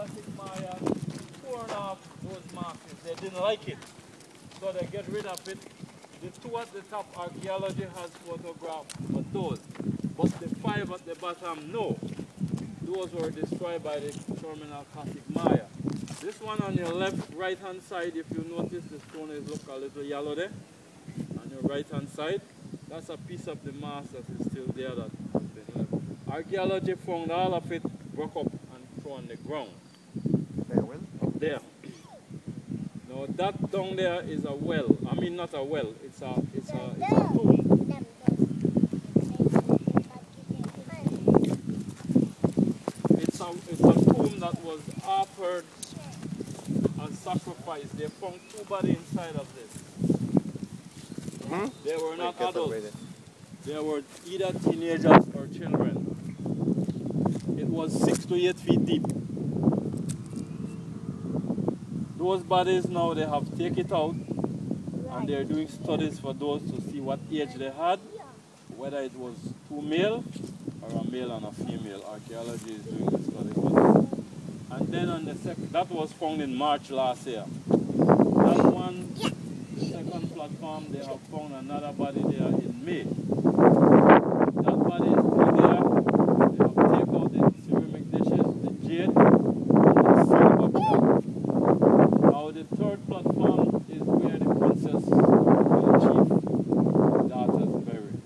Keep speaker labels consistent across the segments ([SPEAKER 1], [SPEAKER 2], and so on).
[SPEAKER 1] classic Maya torn off those markers. They didn't like it, so they get rid of it. The two at the top, archaeology has photographed of those, but the five at the bottom, no. Those were destroyed by the terminal classic Maya. This one on your left, right-hand side, if you notice, the stone is look a little yellow there. On your right-hand side, that's a piece of the mask that is still there that has been left. Archaeology found all of it broke up and thrown on the ground. Up there. Now that down there is a well. I mean not a well. It's a tomb. It's a tomb that was offered as sacrifice. They found two bodies inside of this. They were not adults. They were either teenagers or children. It was 6 to 8 feet deep. Those bodies now they have taken it out and they're doing studies for those to see what age they had, whether it was two male or a male and a female. Archaeology is doing the study for that. And then on the that was found in March last year. That one, the second platform, they have found another body there in May. That body is still there. They have taken out the ceramic dishes, the jade, and the silver plate. Now the third platform is where the princess, the chief daughter's buried.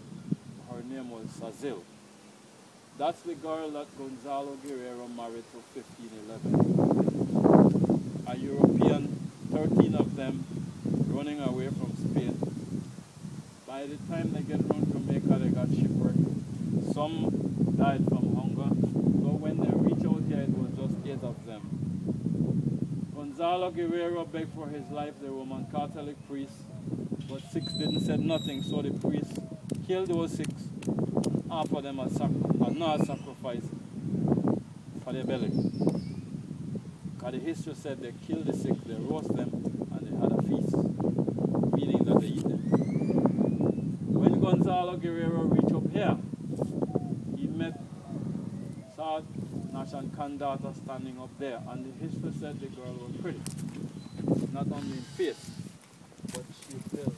[SPEAKER 1] Her name was Sazil. That's the girl that Gonzalo Guerrero married to 1511. A European, 13 of them running away from Spain. By the time they get around Jamaica, they got shipwrecked. Some died from hunger. So when they reach out here, it was just 8 of them. Gonzalo Guerrero begged for his life, the Roman Catholic priest, but 6 didn't say nothing, so the priest killed those 6, offered them another sacrifice for their belly. Because the history said they killed the 6, they roast them, and they had a feast, meaning that they eat them. When Gonzalo Guerrero reached up here, he saw Nash and Kandata standing up there, and the history said the girl was pretty. Not only in face, but she built.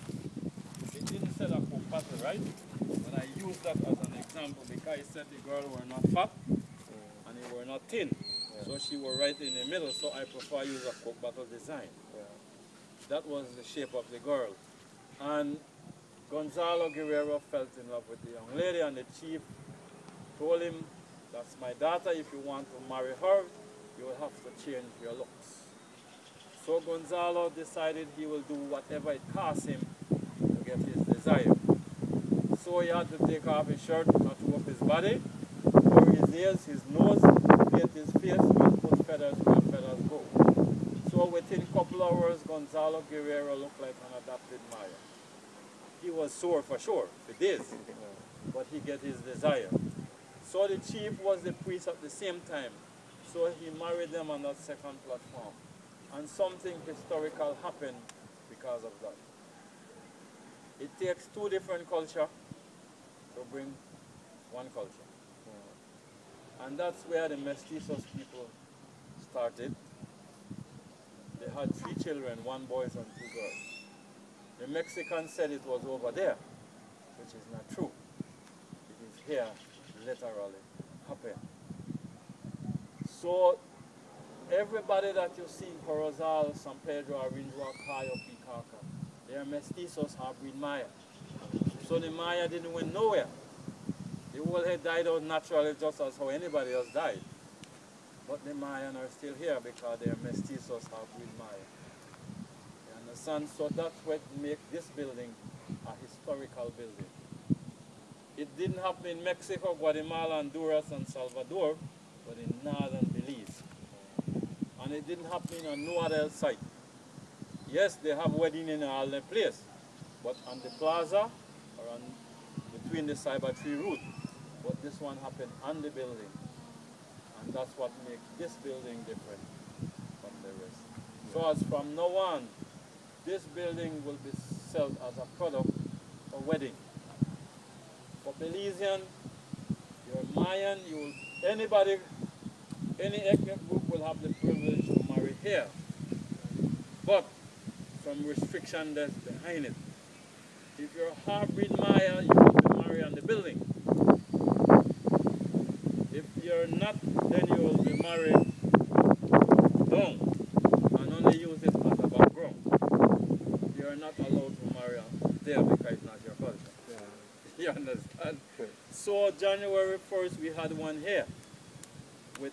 [SPEAKER 1] It didn't say that for fat, right? But I used that as an example because it said the girl were not fat and they were not thin. So she were right in the middle, so I prefer use a Coke bottle design. That was the shape of the girl. And Gonzalo Guerrero fell in love with the young lady, and the chief told him, that's my daughter, if you want to marry her, you will have to change your looks. So Gonzalo decided he will do whatever it costs him to get his desire. So he had to take off his shirt, tattoo up his body, cover his ears, his nose, paint his face, and put feathers where feathers go. So within a couple hours, Gonzalo Guerrero looked like an adopted Maya. He was sore for sure, for days, but he get his desire. So the chief was the priest at the same time. So he married them on that second platform. And something historical happened because of that. It takes 2 different cultures to bring one culture. And that's where the mestizos people started. They had 3 children, 1 boy and 2 girls. The Mexicans said it was over there, which is not true. It is here, literally, happened. So everybody that you see in Corozal, San Pedro, Arinjoa, Cayo, Picaca, they are mestizos, half-breed Maya. So the Maya didn't went nowhere. The whole head died out naturally just as how anybody else died. But the Mayan are still here because they are mestizos, half-breed Maya. You understand? So that's what makes this building a historical building. It didn't happen in Mexico, Guatemala, Honduras, and Salvador, but in northern Belize. And it didn't happen on no other else site. Yes, they have wedding in all the place, but on the plaza or on between the Cyber Tree route. But this one happened on the building. And that's what makes this building different from the rest. So as from now on, this building will be sold as a product for wedding. For Belizean, you're Mayan, anybody any ethnic group will have the privilege to marry here. But some restriction that's behind it. If you're a half-breed Maya, you will be married on the building. If you're not, then you will be married down and only use it as a background. You're not allowed to marry there because it's not your culture. Yeah. You understand? Okay. So January 1st we had one here with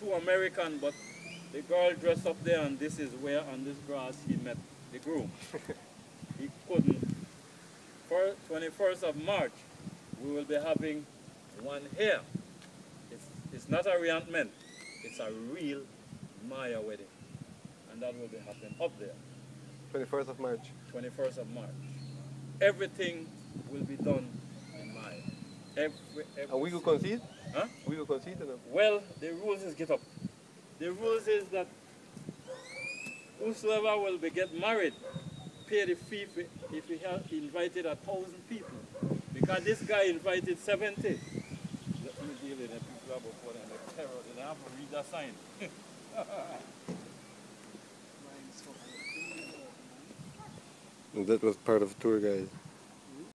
[SPEAKER 1] 2 American, but the girl dressed up there, and this is where on this grass he met the groom. He couldn't. For 21st of March we will be having one here. It's not a reenactment, it's a real Maya wedding. And that will be happening up there.
[SPEAKER 2] 21st of March.
[SPEAKER 1] 21st of March. Everything will be done in Maya.
[SPEAKER 2] And we will concede?
[SPEAKER 1] Huh?
[SPEAKER 2] We will concede?
[SPEAKER 1] Well, the rules is get up. The rules is that whosoever will be get married, pay the fee if he has invited 1,000 people. Because this guy invited 70. Let me deal with the people before them. The terror, they have to read that sign.
[SPEAKER 2] And that was part of the tour guide.